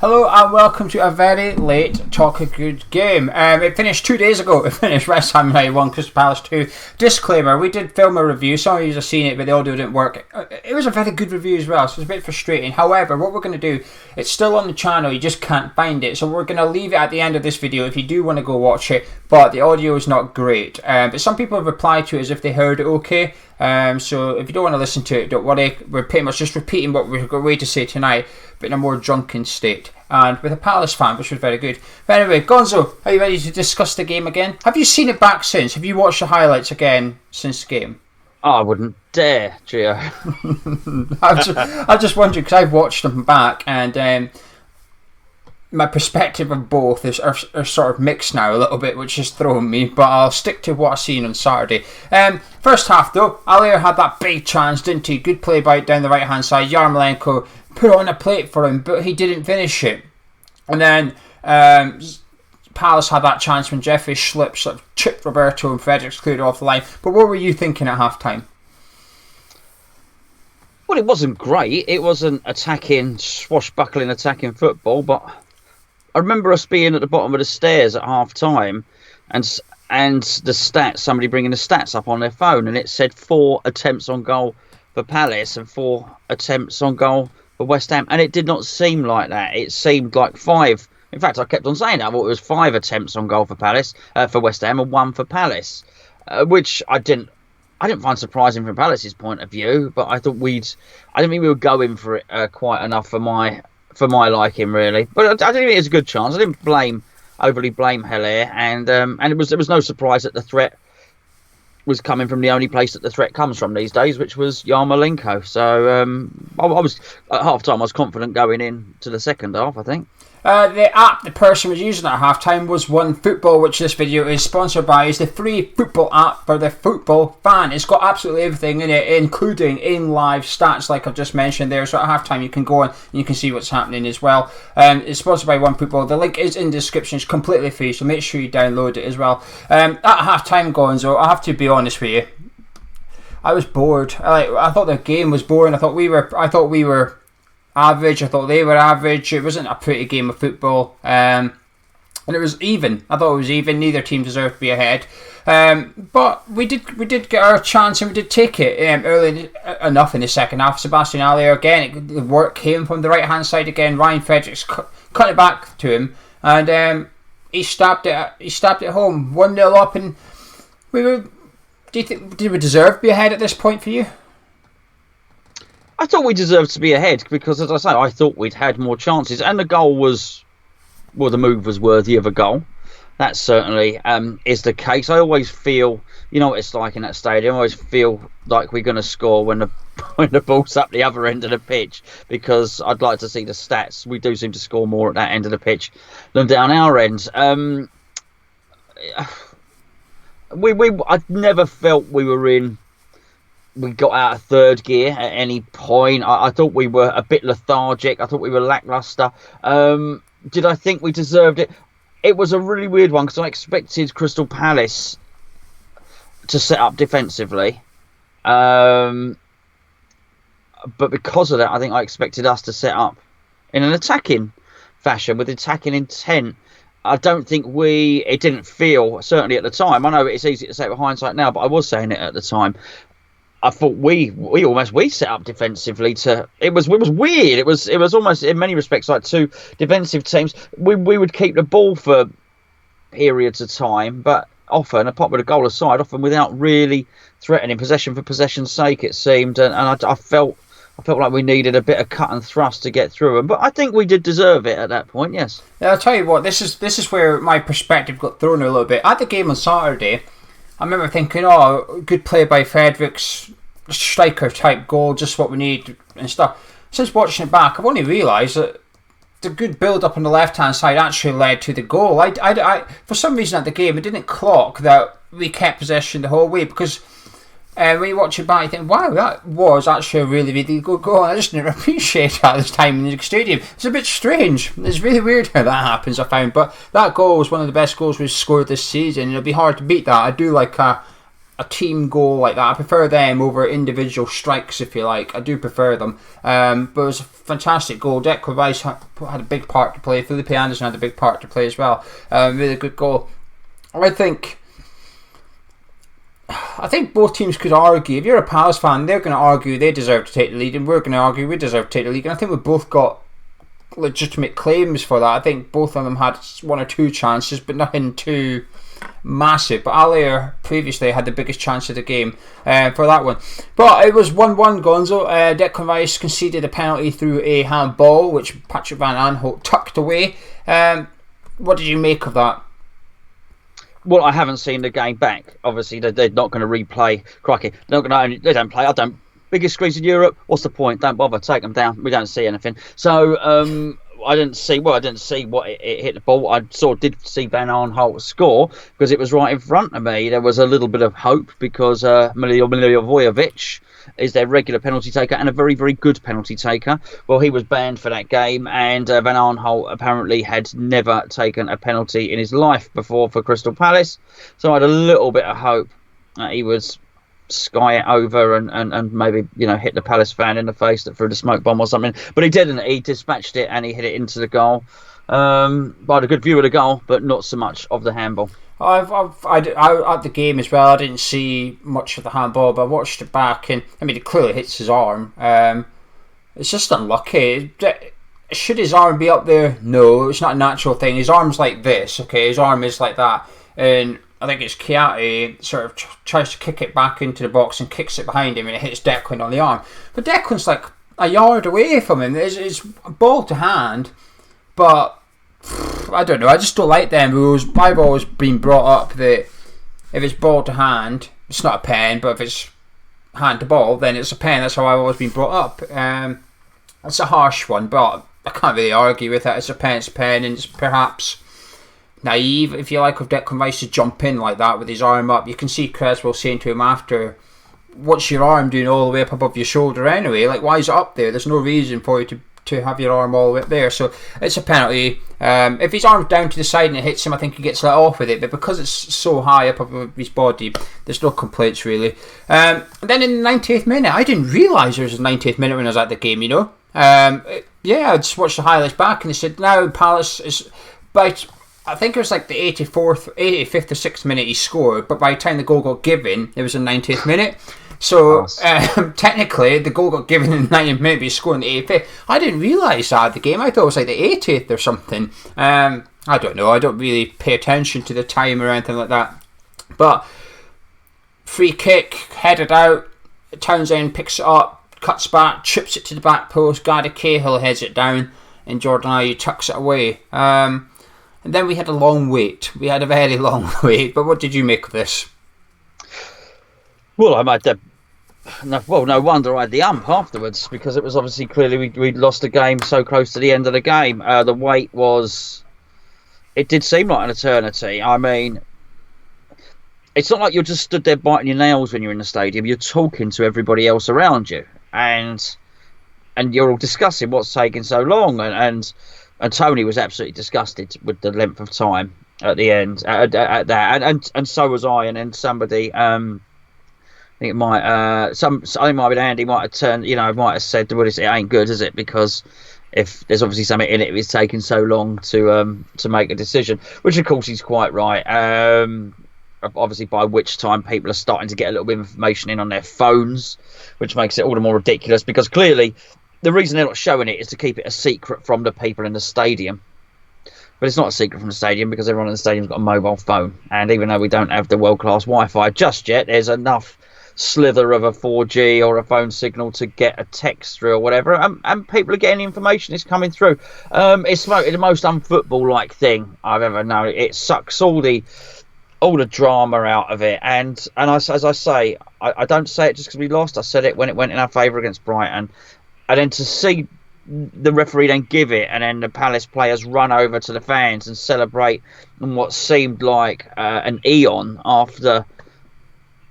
Hello and welcome to a very late Talk a Good game. It finished 2 days ago. It finished West Ham United 1, Crystal Palace 2. Disclaimer, we did film a review. Some of you have seen it, but the audio didn't work. It was a very good review as well, so it's a bit frustrating. However, what we're going to do, it's still on the channel, you just can't find it. So we're going to leave it at the end of this video if you do want to go watch it, but the audio is not great. But some people have replied to it as if they heard it okay. So if you don't want to listen to it, don't worry. We're pretty much just repeating what we've got way to say tonight, but in a more drunken state, and with a Palace fan, which was very good. But anyway, Gonzo, are you ready to discuss the game again? Have you seen it back since? Have you watched the highlights again since the game? Oh, I wouldn't dare, Geo. I just wondered, because I've watched them back, and my perspective of both are sort of mixed now a little bit, which is throwing me, but I'll stick to what I've seen on Saturday. First half though, Alier had that big chance, didn't he? Good play by down the right hand side. Yarmolenko put on a plate for him, but he didn't finish it. And then Palace had that chance when Jeffrey Schlipp sort of chipped Roberto and Fredericks cleared off the line. But what were you thinking at half time? Well, it wasn't great. It wasn't swashbuckling attacking football, but I remember us being at the bottom of the stairs at half time and the stats, somebody bringing the stats up on their phone, and it said 4 attempts on goal for Palace and 4 attempts on goal for West Ham, and it did not seem like that. It seemed like 5. In fact, I kept on saying that. I thought it was 5 attempts on goal for West Ham and 1 for Palace, which I didn't find surprising from Palace's point of view, but I didn't think we were going for it quite enough for my liking, really. But I didn't think it was a good chance. I didn't overly blame Haller, and there was no surprise that the threat was coming from the only place that the threat comes from these days, which was Yarmolenko. So I was at half time. I was confident going into the second half, I think. The app the person was using at halftime was OneFootball, which this video is sponsored by. It's the free football app for the football fan. It's got absolutely everything in it, including in-live stats like I've just mentioned there. So at halftime you can go on and you can see what's happening as well. It's sponsored by OneFootball. The link is in the description. It's completely free, so make sure you download it as well. At halftime, Gonzo, I have to be honest with you, I was bored. I thought the game was boring. I thought we were average. I thought they were average. It wasn't a pretty game of football, and it was even. I thought it was even. Neither team deserved to be ahead, but we did get our chance and we did take it early enough in the second half. Sebastian Haller again. The work came from the right hand side again. Ryan Fredericks cut it back to him, and he stabbed it home. 1-0 up, and we were. Did we deserve to be ahead at this point for you? I thought we deserved to be ahead because, as I say, I thought we'd had more chances. And the the move was worthy of a goal. That certainly is the case. I always feel, you know what it's like in that stadium, I always feel like we're going to score when the ball's up the other end of the pitch, because I'd like to see the stats. We do seem to score more at that end of the pitch than down our end. I never felt we got out of third gear at any point. I thought we were a bit lethargic. I thought we were lacklustre. Did I think we deserved it? It was a really weird one because I expected Crystal Palace to set up defensively. But because of that, I think I expected us to set up in an attacking fashion with attacking intent. I don't think it didn't feel, certainly at the time. I know it's easy to say with hindsight now, but I was saying it at the time. I thought we set up defensively it was weird. It was almost in many respects like two defensive teams. We would keep the ball for periods of time, but often, apart with a goal aside, often without really threatening possession for possession's sake, it seemed. And I felt like we needed a bit of cut and thrust to get through them. But I think we did deserve it at that point, yes. Yeah, I'll tell you what, this is where my perspective got thrown a little bit. At the game on Saturday, I remember thinking, good play by Fredericks, striker type goal, just what we need and stuff. Since watching it back, I've only realised that the good build up on the left hand side actually led to the goal. I for some reason at the game, it didn't clock that we kept possession the whole way, because when you watch it back, you think, wow, that was actually a really, really good goal. I just didn't appreciate it at this time in the stadium. It's a bit strange. It's really weird how that happens, I found. But that goal was one of the best goals we've scored this season. It'll be hard to beat that. I do like a team goal like that. I prefer them over individual strikes, if you like. I do prefer them. But it was fantastic goal. Declan Rice had a big part to play. Felipe Anderson had a big part to play as well. Really good goal. I think both teams could argue. If you're a Palace fan, they're going to argue they deserve to take the lead, and we're going to argue we deserve to take the lead. And I think we've both got legitimate claims for that. I think both of them had one or two chances, but nothing too massive. But Allaire previously had the biggest chance of the game for that one. But it was 1-1 Gonzo. Declan Rice conceded a penalty through a handball, which Patrick Van Aanholt tucked away. What did you make of that? Well, I haven't seen the game back. Obviously, they're not going to replay. Crikey, they don't play. I don't. Biggest screens in Europe. What's the point? Don't bother. Take them down. We don't see anything. So I didn't see what it hit the ball. I did see Van Aanholt score because it was right in front of me. There was a little bit of hope because Milivojevic is their regular penalty taker and a very, very good penalty taker. Well, he was banned for that game, and Van Aanholt apparently had never taken a penalty in his life before for Crystal Palace. So I had a little bit of hope that he would sky it over and maybe hit the Palace fan in the face that threw the smoke bomb or something. But he didn't. He dispatched it and he hit it into the goal. I had a good view of the goal, but not so much of the handball. I at the game as well. I didn't see much of the handball, but I watched it back, and I mean, it clearly hits his arm. It's just unlucky. Should his arm be up there? No, it's not a natural thing. His arm's like this. Okay, his arm is like that, and I think it's Kiati sort of tries to kick it back into the box and kicks it behind him, and it hits Declan on the arm. But Declan's like a yard away from him. It's ball to hand, but I don't know. I just don't like them rules. I've always been brought up that if it's ball to hand, it's not a pen, but if it's hand to ball, then it's a pen. That's how I've always been brought up. It's a harsh one, but I can't really argue with it. It's a pen, and it's perhaps naive, if you like, of Declan Rice to jump in like that with his arm up. You can see Creswell saying to him after, what's your arm doing all the way up above your shoulder anyway? Like, why is it up there? There's no reason for you to have your arm all the way up there. So it's a penalty. If his arm's down to the side and it hits him, I think he gets let off with it. But because it's so high up above his body, there's no complaints really. And then in the 90th minute, I didn't realise there was a 90th minute when I was at the game, I just watched the highlights back and they said now Palace is I think it was like the 85th or 6th minute he scored, but by the time the goal got given, it was the 90th minute. So technically, the goal got given in the 90th minute, but he scored in the 85th. I didn't realise that at the game. I thought it was like the 80th or something. I don't know. I don't really pay attention to the time or anything like that. But free kick, headed out. Townsend picks it up, cuts back, chips it to the back post. Gary Cahill heads it down, and Jordan Ayew tucks it away. And then we had a long wait. We had a very long wait. But what did you make of this? Well, I might have. No wonder I had the ump afterwards, because it was obviously clearly we'd lost the game so close to the end of the game. The wait was. It did seem like an eternity. I mean, it's not like you're just stood there biting your nails when you're in the stadium. You're talking to everybody else around you, and you're all discussing what's taking so long, and Tony was absolutely disgusted with the length of time at the end at that, and so was I. And then somebody, I think it might, I think it might have been Andy, might have turned, might have said, "Well, it ain't good, is it?" Because if there's obviously something in it, if it's taking so long to make a decision, which of course he's quite right. Obviously, by which time people are starting to get a little bit of information in on their phones, which makes it all the more ridiculous, because clearly the reason they're not showing it is to keep it a secret from the people in the stadium. But it's not a secret from the stadium, because everyone in the stadium's got a mobile phone. And even though we don't have the world-class Wi-Fi just yet, there's enough slither of a 4G or a phone signal to get a text through or whatever. And people are getting information. It's coming through. It's the most unfootball-like thing I've ever known. It sucks all the drama out of it. And as I say, I don't say it just because we lost. I said it when it went in our favour against Brighton. And then to see the referee then give it, and then the Palace players run over to the fans and celebrate in what seemed like an eon after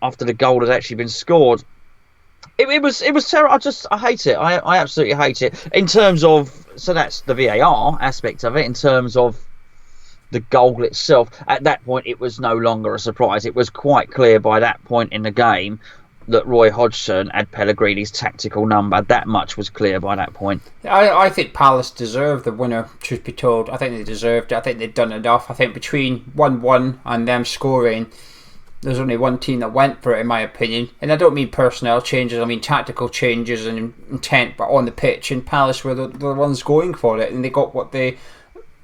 the goal had actually been scored. It was terrible. I hate it. I absolutely hate it. In terms of, so that's the VAR aspect of it. In terms of the goal itself, at that point it was no longer a surprise. It was quite clear by that point in the game that Roy Hodgson had Pellegrini's tactical number. That much was clear by that point. I think Palace deserved the winner, truth be told. I think they deserved it. I think they'd done enough. I think between 1-1 and them scoring, there's only one team that went for it, in my opinion. And I don't mean personnel changes, I mean tactical changes and intent, but on the pitch. And Palace were the ones going for it, and they got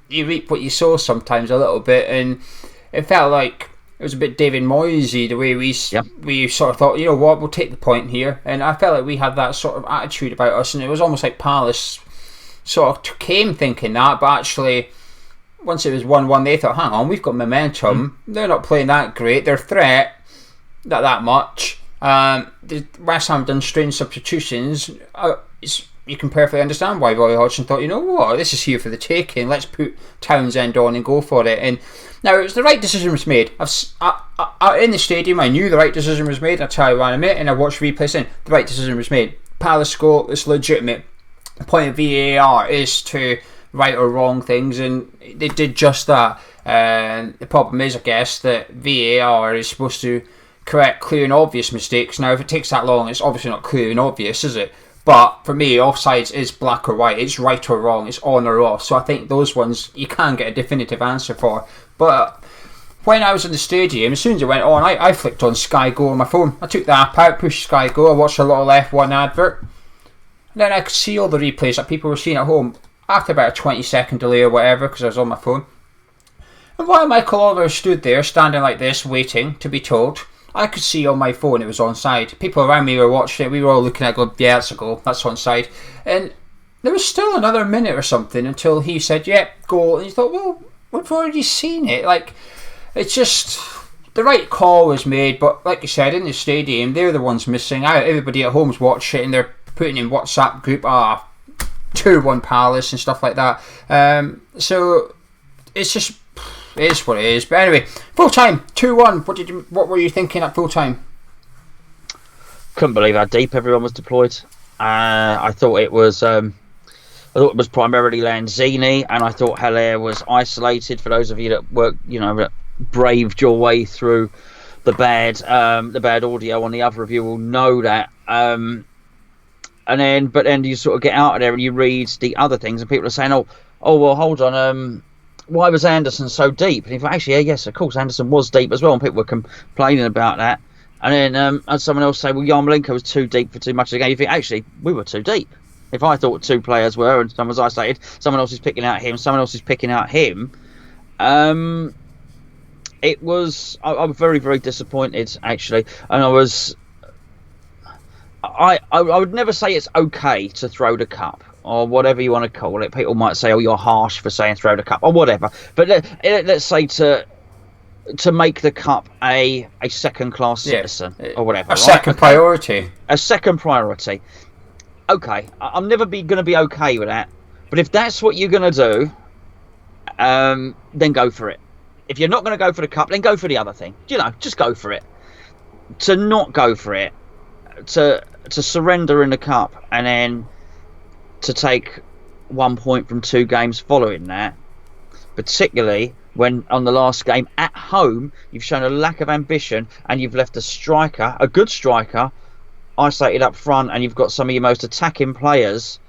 you reap what you sow sometimes a little bit. And it felt like it was a bit David Moyesy, the way we sort of thought, you know what, we'll take the point here. And I felt like we had that sort of attitude about us, and it was almost like Palace sort of came thinking that, but actually, once it was 1-1, they thought, hang on, we've got momentum. They're not playing that great. Their threat, not that much. West Ham done strange substitutions. You can perfectly understand why Roy Hodgson thought, you know what, this is here for the taking. Let's put Townsend on and go for it. And now, it was the right decision was made. In the stadium, I knew the right decision was made. That's how I ran it, and I watched replays in. The right decision was made. Palace goal, it's legitimate. The point of VAR is to right or wrong things, and they did just that. The problem is, I guess, that VAR is supposed to correct clear and obvious mistakes. Now, if it takes that long, it's obviously not clear and obvious, is it? But for me, offsides is black or white. It's right or wrong. It's on or off. So I think those ones you can get a definitive answer for. But when I was in the stadium, as soon as it went on, I flicked on Sky Go on my phone. I took the app out, pushed Sky Go. I watched a little F1 advert. And then I could see all the replays that people were seeing at home after about a 20-second delay or whatever, because I was on my phone. And while Michael Oliver stood there, standing like this, waiting to be told, I could see on my phone it was onside. People around me were watching it. We were all looking at it going, yeah, that's a goal. That's onside. And there was still another minute or something until he said, yeah, goal. And you thought, well, we've already seen it. Like, it's just, the right call was made. But like you said, in the stadium, they're the ones missing out. Everybody at home's watching it, and they're putting in WhatsApp group, 2-1 Palace and stuff like that. So it's just, it is what it is. But anyway, full time 2-1. What were you thinking at full time? Couldn't believe how deep everyone was deployed. I thought it was primarily Lanzini, and I thought Haller was isolated. For those of you that that braved your way through the bad audio on the other of you will know that. But then you sort of get out of there and you read the other things, and people are saying, oh well, hold on, why was Anderson so deep? And you thought, actually, yes, of course, Anderson was deep as well, and people were complaining about that. And then someone else say, well, Yarmolenko was too deep for too much of the game. You think, actually, we were too deep. If I thought two players were and someone was isolated, someone else is picking out him, someone else is picking out him. It was, I was very, very disappointed, actually. And I would never say it's okay to throw the cup, or whatever you want to call it. People might say, oh, you're harsh for saying throw the cup, or whatever. But let's say to make the cup a second-class citizen, or whatever. A second priority. A second priority. Okay, I'm never going to be okay with that. But if that's what you're going to do, then go for it. If you're not going to go for the cup, then go for the other thing. Just go for it. To not go for it, to surrender in the cup, and then to take 1 point from 2 games following that, particularly when on the last game at home you've shown a lack of ambition and you've left a good striker, isolated up front, and you've got some of your most attacking players.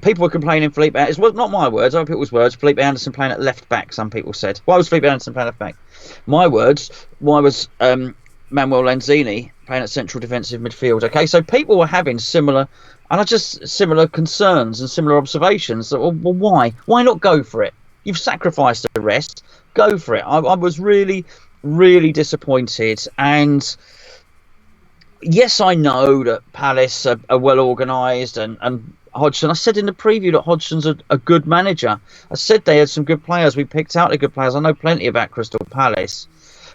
People were complaining Felipe, it's not my words, other people's words, Felipe Anderson playing at left back, some people said. Why was Felipe Anderson playing left back? My words, why was Manuel Lanzini playing at central defensive midfield? Okay, so people were having similar concerns and similar observations. Well, why? Why not go for it? You've sacrificed the rest. Go for it. I was really, really disappointed. And yes, I know that Palace are well organised, and Hodgson, I said in the preview that Hodgson's a good manager. I said they had some good players. We picked out the good players. I know plenty about Crystal Palace.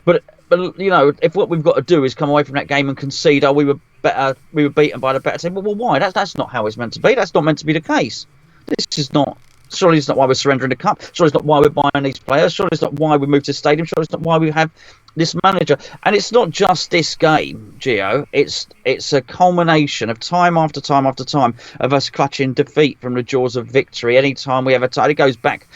But if what we've got to do is come away from that game and concede, we were better, we were beaten by the better team. Well, why? That's not how it's meant to be. That's not meant to be the case. Surely it's not why we're surrendering the cup. Surely it's not why we're buying these players. Surely it's not why we moved to the stadium. Surely it's not why we have this manager. And it's not just this game, Geo. It's a culmination of time after time after time of us clutching defeat from the jaws of victory. Any time we have a tie, it goes back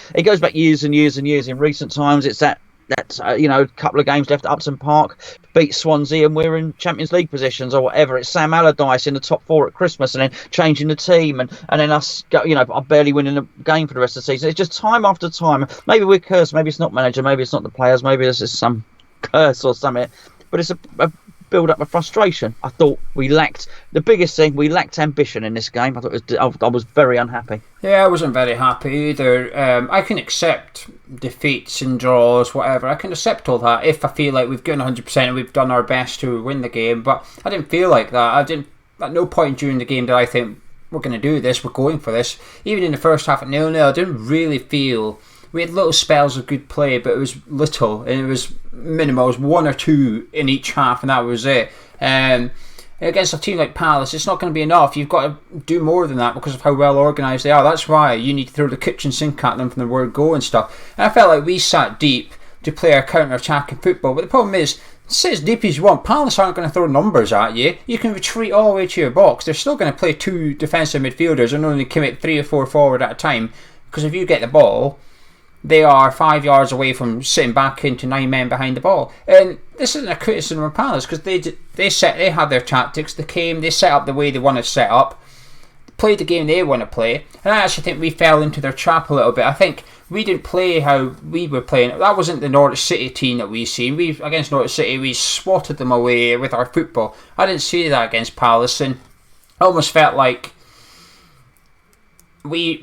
years and years and years. In recent times, it's that That's a couple of games left at Upton Park, beat Swansea, and we're in Champions League positions or whatever. It's Sam Allardyce in the top 4 at Christmas, and then changing the team, and then us, I'm barely winning a game for the rest of the season. It's just time after time. Maybe we're cursed. Maybe it's not manager. Maybe it's not the players. Maybe this is some curse or something. But it's a build up of frustration. I thought we lacked ambition in this game. I was very unhappy. Yeah, I wasn't very happy either. I can accept defeats and draws, whatever. I can accept all that if I feel like we've given 100% and we've done our best to win the game. But I didn't feel like that. At no point during the game did I think we're going to do this. We're going for this. Even in the first half at 0-0, I didn't really feel. We had little spells of good play, but it was little, and it was minimal. It was 1 or 2 in each half, and that was it. Against a team like Palace, it's not going to be enough. You've got to do more than that because of how well organised they are. That's why you need to throw the kitchen sink at them from the word go and stuff. And I felt like we sat deep to play our counter-attacking football, but the problem is, sit as deep as you want. Palace aren't going to throw numbers at you. You can retreat all the way to your box. They're still going to play 2 defensive midfielders and only commit 3 or 4 forward at a time, because if you get the ball, they are 5 yards away from sitting back into 9 men behind the ball. And this isn't a criticism of Palace, because they had their tactics. They set up the way they want to set up, played the game they want to play, and I actually think we fell into their trap a little bit. I think we didn't play how we were playing. That wasn't the Norwich City team that we seen. Against Norwich City, we swatted them away with our football. I didn't see that against Palace, and I almost felt like we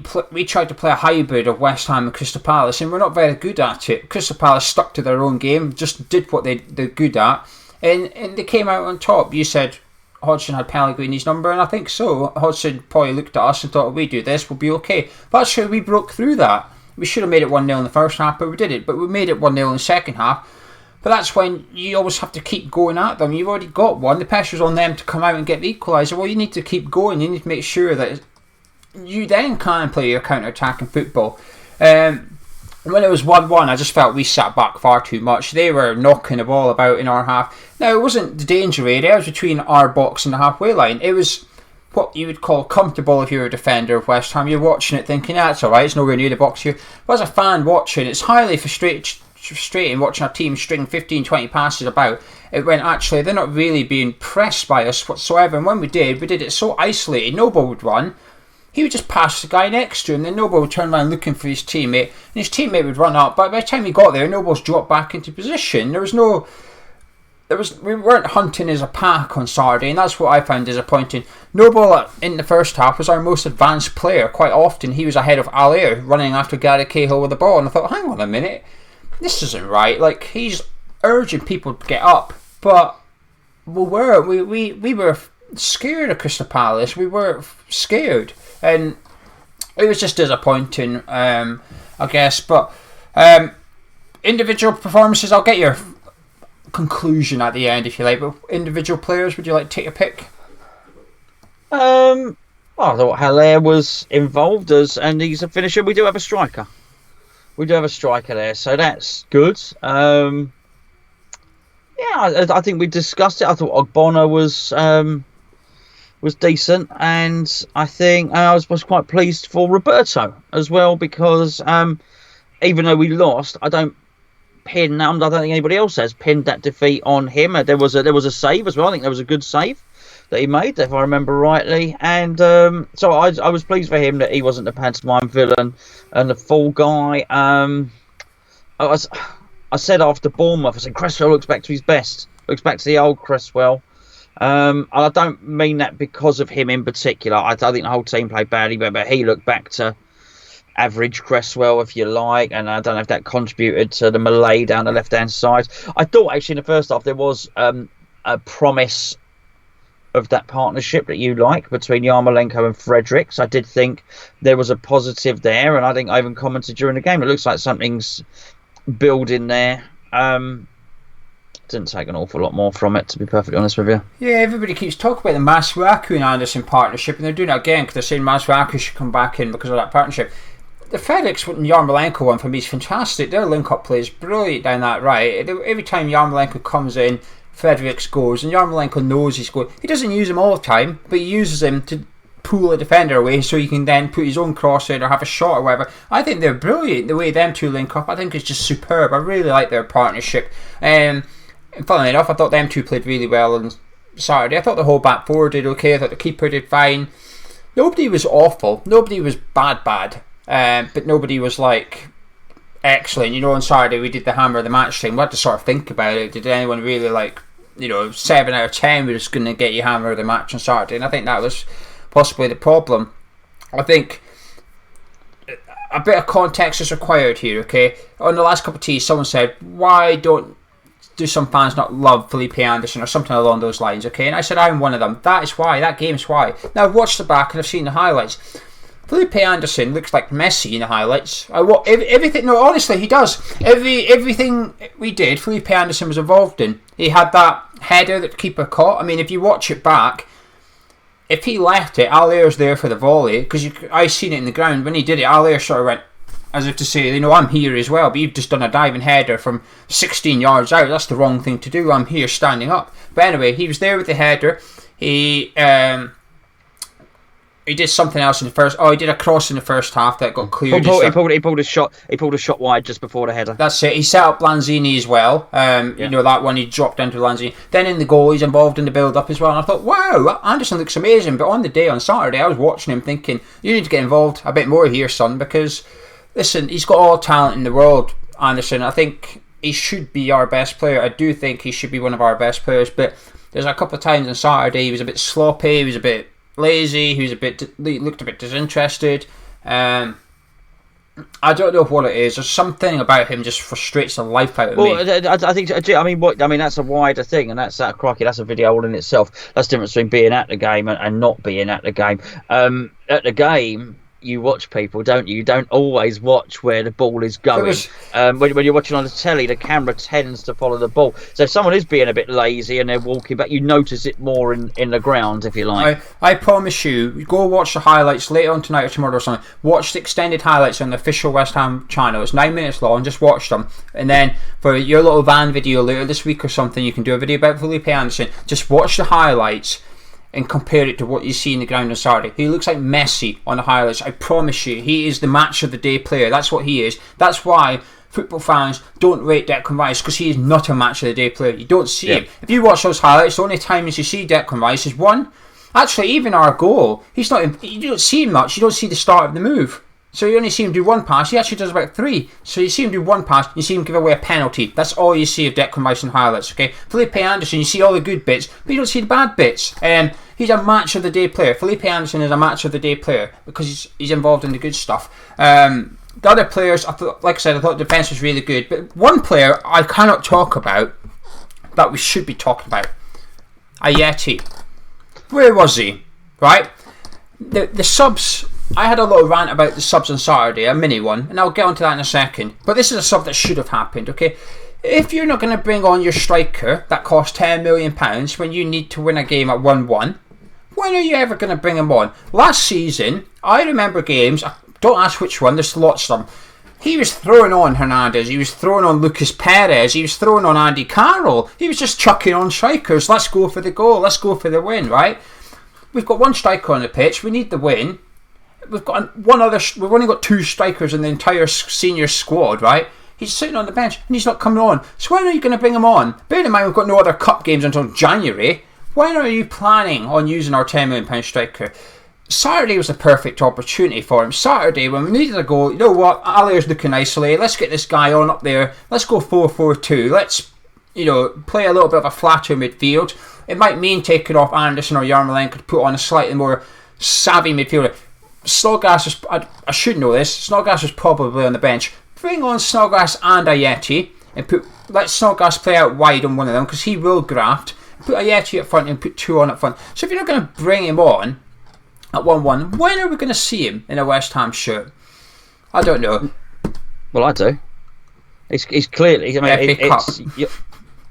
tried to play a hybrid of West Ham and Crystal Palace, and we're not very good at it. Crystal Palace stuck to their own game, just did what they're good at, and they came out on top. You said Hodgson had Pellegrini's number, and I think so. Hodgson probably looked at us and thought, if we do this, we'll be okay. But that's how we broke through that. We should have made it 1-0 in the first half, but we didn't. But we made it 1-0 in the second half. But that's when you always have to keep going at them. You've already got one. The pressure's on them to come out and get the equaliser. Well, you need to keep going. You need to make sure that you then can play your counter-attacking football. When it was 1-1, I just felt we sat back far too much. They were knocking the ball about in our half. Now, it wasn't the danger area. It was between our box and the halfway line. It was what you would call comfortable if you're a defender of West Ham. You're watching it thinking, that's alright, it's nowhere near the box here. But as a fan watching, it's highly frustrating watching our team string 15-20 passes about when actually they're not really being pressed by us whatsoever. And when we did it so isolated. Noble would run, he would just pass the guy next to him, then Noble would turn around looking for his teammate, and his teammate would run up, but by the time he got there, Noble's dropped back into position. We weren't hunting as a pack on Saturday, and that's what I found disappointing. Noble in the first half was our most advanced player. Quite often he was ahead of Allaire running after Gary Cahill with the ball, and I thought, hang on a minute, this isn't right. Like, he's urging people to get up, but we were scared of Crystal Palace. We were scared, and it was just disappointing, I guess. But individual performances, I'll get your conclusion at the end if you like, but individual players, would you like to take a pick? I thought Haller was involved and he's a finisher. We do have a striker. There, so that's good. I think we discussed it. I thought Ogbonna was decent, and I think I was quite pleased for Roberto as well, because even though we lost, I don't think anybody else has pinned that defeat on him. There was a save as well. I think there was a good save that he made, if I remember rightly, and so I was pleased for him that he wasn't the pantomime villain and the fall guy. I said after Bournemouth, I said Cresswell looks back to his best, looks back to the old Cresswell. And I don't mean that because of him in particular. I think the whole team played badly, but he looked back to average Cresswell, if you like, and I don't know if that contributed to the melee down the left-hand side. I thought actually in the first half there was a promise of that partnership that you like between Yarmolenko and Fredericks. I did think there was a positive there, and I think I even commented during the game, it looks like something's building there. Didn't take an awful lot more from it, to be perfectly honest with you. Yeah, everybody keeps talking about the Masuaku and Anderson partnership, and they're doing it again because they're saying Masuaku should come back in because of that partnership. The Fredericks and Yarmolenko one for me is fantastic. Their link-up play is brilliant down that right. Every time Yarmolenko comes in, Fredericks goes, and Yarmolenko knows he's going. He doesn't use him all the time, but he uses him to pull a defender away so he can then put his own cross in or have a shot or whatever. I think they're brilliant. The way them two link up, I think it's just superb. I really like their partnership. And funnily enough, I thought them two played really well on Saturday. I thought the whole back four did okay. I thought the keeper did fine. Nobody was awful. Nobody was bad. But nobody was like excellent. You know, on Saturday we did the hammer of the match thing. We had to sort of think about it. Did anyone really like, 7 out of 10 was going to get you hammer of the match on Saturday? And I think that was possibly the problem. I think a bit of context is required here, okay? On the last cup of tea, someone said, why do some fans not love Felipe Anderson or something along those lines, okay? And I said, I'm one of them. That is why. That game's why. Now, I've watched the back and I've seen the highlights. Felipe Anderson looks like Messi in the highlights. Everything. No, honestly, he does. Everything we did, Felipe Anderson was involved in. He had that header that the keeper caught. I mean, if you watch it back, if he left it, Alier's there for the volley, because I seen it in the ground. When he did it, Alier sort of went as if to say, I'm here as well, but you've just done a diving header from 16 yards out. That's the wrong thing to do. I'm here standing up. But anyway, he was there with the header. He did something else in the first. Oh, he did a cross in the first half that got cleared. He pulled a shot wide just before the header. That's it. He set up Lanzini as well. That one he dropped down to Lanzini. Then in the goal, he's involved in the build-up as well. And I thought, wow, Anderson looks amazing. But on the day on Saturday, I was watching him thinking, you need to get involved a bit more here, son, because listen, he's got all talent in the world. Anderson, I think he should be our best player. I do think he should be one of our best players. But there's a couple of times on Saturday he was a bit sloppy. He was a bit lazy. He looked a bit disinterested. I don't know what it is. There's something about him just frustrates the life out of me. I think. That's a wider thing, and that's a video all in itself. That's the difference between being at the game and not being at the game. At the game, you watch people, don't you? You don't always watch where the ball is going. When you're watching on the telly, the camera tends to follow the ball. So if someone is being a bit lazy and they're walking back, you notice it more in the ground, if you like. I promise you, go watch the highlights later on tonight or tomorrow or something. Watch the extended highlights on the official West Ham channel. It's 9 minutes long. Just watch them. And then for your little van video later this week or something, you can do a video about Felipe Anderson. Just watch the highlights and compare it to what you see in the ground on Saturday. He looks like Messi on the highlights. I promise you, he is the match of the day player. That's what he is. That's why football fans don't rate Declan Rice, because he is not a match of the day player. You don't see him. If you watch those highlights, the only times you see Declan Rice is one. Actually, even our goal, you don't see him much. You don't see the start of the move. So you only see him do one pass. He actually does about 3. So you see him do one pass, you see him give away a penalty. That's all you see of Declan Rice in highlights, okay? Felipe Anderson, you see all the good bits, but you don't see the bad bits. He's a match of the day player. Felipe Anderson is a match of the day player because he's involved in the good stuff. The other players, I thought the defence was really good. But one player I cannot talk about that we should be talking about, Ayeti. Where was he? Right? The subs. I had a little rant about the subs on Saturday, a mini one, and I'll get onto that in a second. But this is a sub that should have happened, okay? If you're not going to bring on your striker that costs £10 million when you need to win a game at 1-1, when are you ever going to bring him on? Last season, I remember games, don't ask which one, there's lots of them. He was throwing on Hernandez, he was throwing on Lucas Perez, he was throwing on Andy Carroll. He was just chucking on strikers. Let's go for the goal, let's go for the win, right? We've got one striker on the pitch, we need the win. We've only got 2 strikers in the entire senior squad, right? He's sitting on the bench and he's not coming on. So when are you going to bring him on? Bear in mind we've got no other cup games until January. When are you planning on using our £10 million striker? Saturday was the perfect opportunity for him. Saturday, when we needed a goal, you know what? Alier's looking isolated. Let's get this guy on up there. Let's go 4-4-2. Let's, play a little bit of a flatter midfield. It might mean taking off Anderson or Yarmolenko to put on a slightly more savvy midfielder. Snodgrass I should know this. Snodgrass was probably on the bench. Bring on Snodgrass and Ayeti and let Snodgrass play out wide on one of them because he will graft. Put Ayeti up front and put 2 on up front. So if you're not going to bring him on at 1-1, when are we going to see him in a West Ham shirt? I don't know. Well, I do. He's clearly.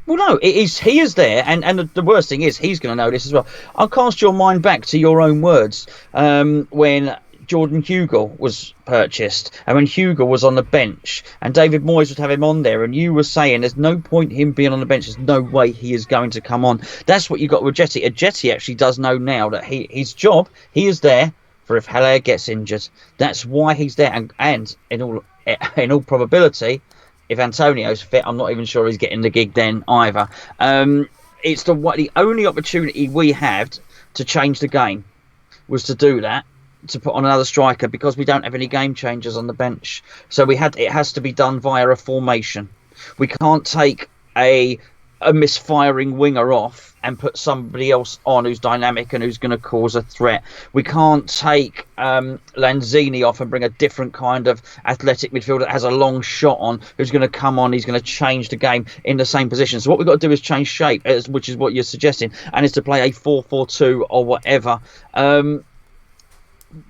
Well, no, he is there, and the worst thing is he's going to know this as well. I'll cast your mind back to your own words when Jordan Hugo was purchased, and when Hugo was on the bench, and David Moyes would have him on there, and you were saying there's no point him being on the bench. There's no way he is going to come on. That's what you got with Jetty. Jetty actually does know now that his job, he is there for if Haller gets injured. That's why he's there, and in all probability, if Antonio's fit, I'm not even sure he's getting the gig then either. It's the only opportunity we had to change the game was to do that, to put on another striker, because we don't have any game changers on the bench. So it has to be done via a formation. We can't take a misfiring winger off and put somebody else on who's dynamic and who's going to cause a threat. We can't take Lanzini off and bring a different kind of athletic midfielder that has a long shot on, who's going to come on, he's going to change the game in the same position. So what we've got to do is change shape, which is what you're suggesting, and is to play a 4-4-2 or whatever.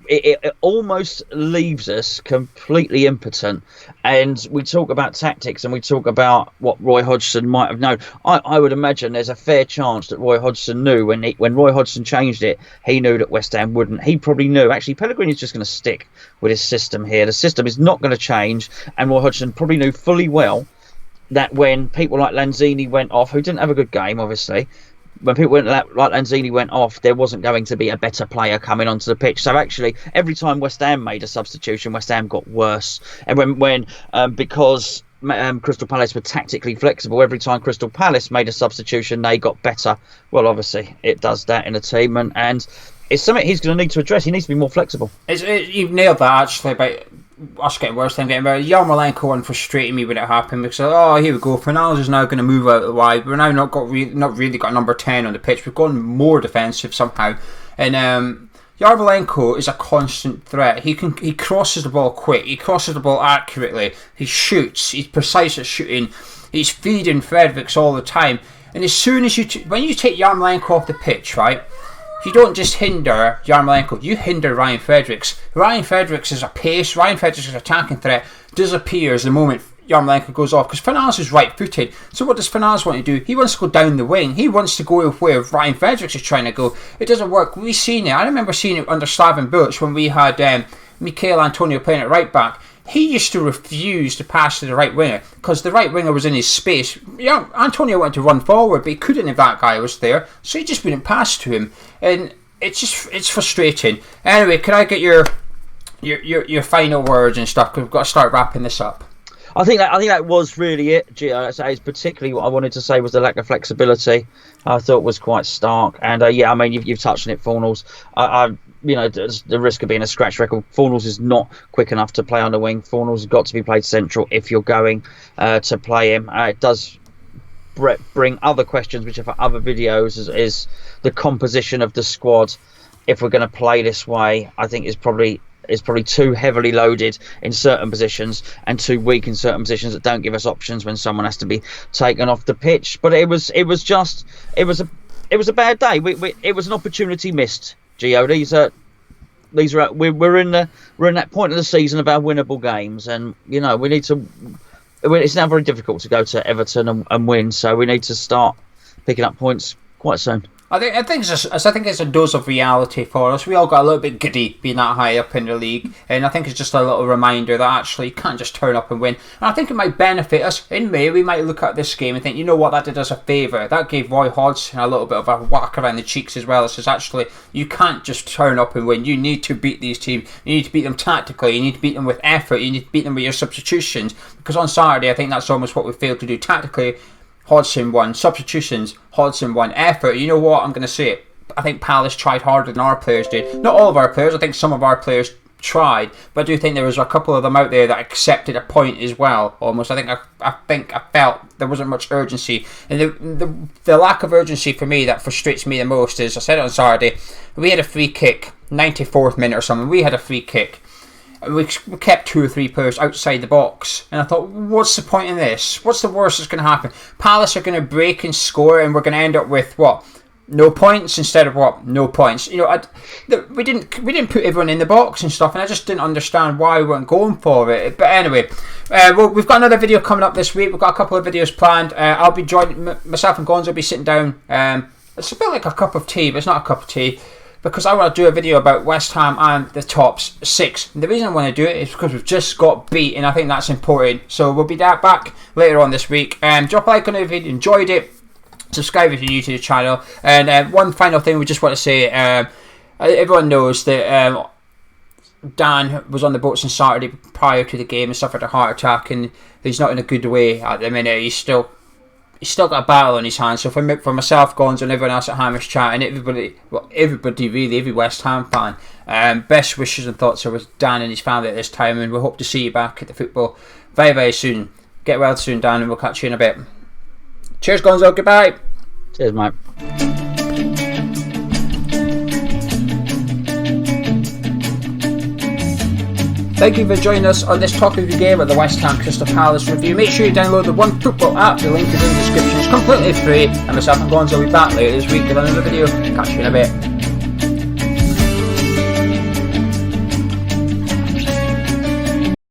It almost leaves us completely impotent. And we talk about tactics and we talk about what Roy Hodgson might have known. I would imagine there's a fair chance that Roy Hodgson knew when Roy Hodgson changed it, he knew that West Ham wouldn't. He probably knew, actually, Pellegrini's just going to stick with his system here. The system is not going to change, and Roy Hodgson probably knew fully well that when people like Lanzini went off, who didn't have a good game, obviously, when people like Lanzini went off, there wasn't going to be a better player coming onto the pitch. So actually, every time West Ham made a substitution, West Ham got worse. And because Crystal Palace were tactically flexible, every time Crystal Palace made a substitution, they got better. Well, obviously, it does that in a team, and it's something he's going to need to address. He needs to be more flexible. You've nailed that, actually, about us getting worse than getting better. Yarmolenko one frustrated me when it happened, because here we go, Fernandes is now going to move out of the wide. We're now not really got number 10 on the pitch. We've gone more defensive somehow, and Yarmolenko is a constant threat. He crosses the ball quick, he crosses the ball accurately, he shoots, he's precise at shooting, he's feeding Fredericks all the time. And as soon as when you take Yarmolenko off the pitch, right, you don't just hinder Yarmolenko, you hinder Ryan Fredericks. Ryan Fredericks is a pace, Ryan Fredericks is an attacking threat, disappears the moment Yarmolenko goes off, because Fernandes is right-footed. So what does Fernandes want to do? He wants to go down the wing. He wants to go where Ryan Fredericks is trying to go. It doesn't work. We've seen it. I remember seeing it under Slaven Bilic when we had Michael Antonio playing at right-back. He used to refuse to pass to the right winger because the right winger was in his space. Yeah, Antonio wanted to run forward, but he couldn't if that guy was there, so he just wouldn't pass to him, and it's frustrating. Anyway, can I get your final words and stuff? Because we've got to start wrapping this up. I think that was really it, Gio. Particularly what I wanted to say was the lack of flexibility. I thought was quite stark, and you've touched on it, Fornals. The risk of being a scratch record. Fornals is not quick enough to play on the wing. Fornals has got to be played central if you're going to play him. It does bring other questions, which are for other videos, is the composition of the squad. If we're going to play this way, I think is probably too heavily loaded in certain positions and too weak in certain positions that don't give us options when someone has to be taken off the pitch. But it was a bad day. It was an opportunity missed, Gio. We're in that point of the season of our winnable games, and we need to. It's now very difficult to go to Everton and win, so we need to start picking up points quite soon. I think it's a dose of reality for us. We all got a little bit giddy being that high up in the league, and I think it's just a little reminder that actually you can't just turn up and win. And I think it might benefit us in May. We might look at this game and think, you know what, that did us a favour. That gave Roy Hodgson a little bit of a whack around the cheeks as well. It says actually you can't just turn up and win. You need to beat these teams. You need to beat them tactically. You need to beat them with effort. You need to beat them with your substitutions. Because on Saturday, I think that's almost what we failed to do tactically. Hodgson won. Substitutions, Hodgson won. Effort, you know what, I'm going to say it. I think Palace tried harder than our players did. Not all of our players, I think some of our players tried, but I do think there was a couple of them out there that accepted a point as well, almost. I felt there wasn't much urgency. And the lack of urgency for me that frustrates me the most is, I said it on Saturday, we had a free kick, 94th minute or something, we had a free kick. We kept 2 or 3 players outside the box, and I thought, what's the point in this? What's the worst that's going to happen? Palace are going to break and score, and we're going to end up with what? No points instead of what? No points. We didn't put everyone in the box and stuff, and I just didn't understand why we weren't going for it. But anyway, we've got another video coming up this week. We've got a couple of videos planned. I'll be joining myself and Gonzo will be sitting down. It's a bit like a cup of tea, but it's not a cup of tea. because I want to do a video about West Ham and the top 6. And the reason I want to do it is because we've just got beat, and I think that's important. So we'll be back later on this week. Drop a like on it if you enjoyed it. Subscribe if you're new to the channel. And one final thing we just want to say, everyone knows that Dan was on the boats on Saturday prior to the game and suffered a heart attack, and he's not in a good way at the minute. He's still got a battle on his hands. So for myself, Gonzo, and everyone else at Ham Utd, and everybody really, every West Ham fan, best wishes and thoughts are with Dan and his family at this time, and we hope to see you back at the football very, very soon. Get well soon, Dan, and we'll catch you in a bit. Cheers, Gonzo. Goodbye. Cheers, mate. Thank you for joining us on this Talk of the Game of the West Ham Crystal Palace review. Make sure you download the One Football app. The link is in the description. It's completely free. And myself and Gonzo will be back later this week with another video. Catch you in a bit.